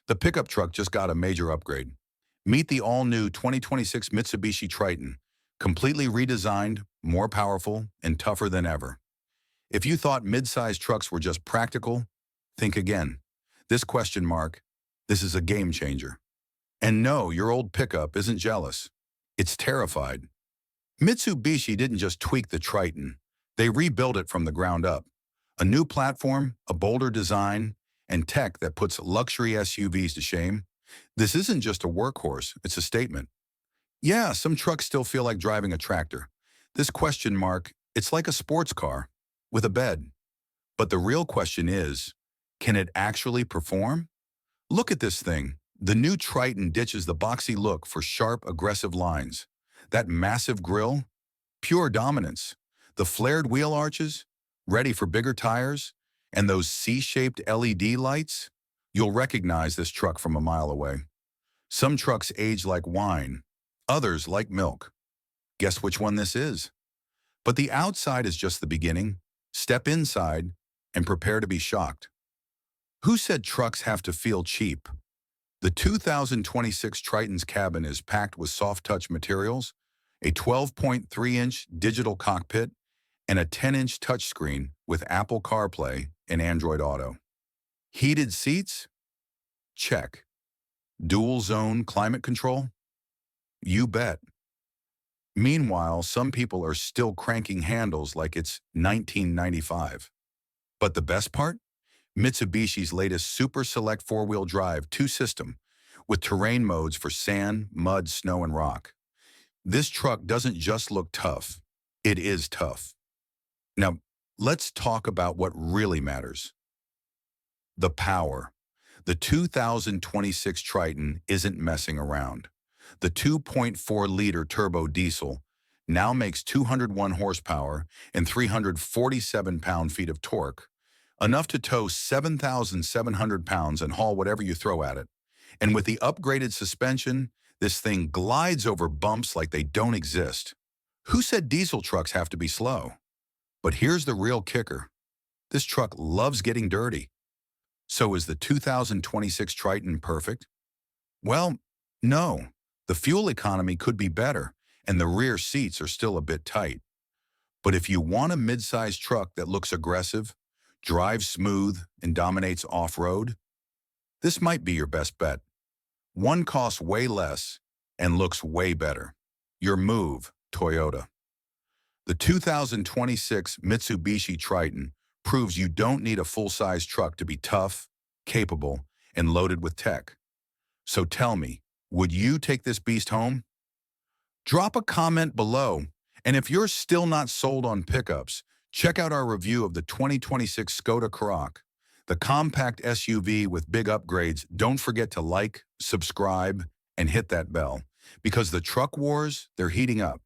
The pickup truck just got a major upgrade. Meet the all-new 2026 Mitsubishi Triton, completely redesigned, more powerful, and tougher than ever. If you thought mid-sized trucks were just practical, think again. This question mark, this is a game changer. And no, your old pickup isn't jealous. It's terrified. Mitsubishi didn't just tweak the Triton. They rebuilt it from the ground up. A new platform, a bolder design, and tech that puts luxury SUVs to shame. This isn't just a workhorse, it's a statement. Yeah, some trucks still feel like driving a tractor. This question mark, it's like a sports car with a bed. But the real question is, can it actually perform? Look at this thing. The new Triton ditches the boxy look for sharp, aggressive lines. That massive grille, pure dominance. The flared wheel arches, ready for bigger tires, and those C-shaped LED lights, you'll recognize this truck from a mile away. Some trucks age like wine, others like milk. Guess which one this is? But the outside is just the beginning. Step inside and prepare to be shocked. Who said trucks have to feel cheap? The 2026 Triton's cabin is packed with soft-touch materials, a 12.3-inch digital cockpit, and a 10-inch touchscreen with Apple CarPlay and Android Auto. Heated seats? Check. Dual-zone climate control? You bet. Meanwhile, some people are still cranking handles like it's 1995. But the best part? Mitsubishi's latest Super Select 4-wheel drive 2 system with terrain modes for sand, mud, snow, and rock. This truck doesn't just look tough, it is tough. Now, let's talk about what really matters. The power. The 2026 Triton isn't messing around. The 2.4-liter turbo diesel now makes 201 horsepower and 347 pound-feet of torque, enough to tow 7,700 pounds and haul whatever you throw at it. And with the upgraded suspension, this thing glides over bumps like they don't exist. Who said diesel trucks have to be slow? But here's the real kicker. This truck loves getting dirty. So is the 2026 Triton perfect? Well, no. The fuel economy could be better, and the rear seats are still a bit tight. But if you want a mid-sized truck that looks aggressive, drives smooth, and dominates off-road, this might be your best bet. One costs way less and looks way better. Your move, Toyota. The 2026 Mitsubishi Triton proves you don't need a full-size truck to be tough, capable, and loaded with tech. So tell me, would you take this beast home? Drop a comment below, and if you're still not sold on pickups, check out our review of the 2026 Skoda Karoq, the compact SUV with big upgrades. Don't forget to like, subscribe, and hit that bell, because the truck wars, they're heating up.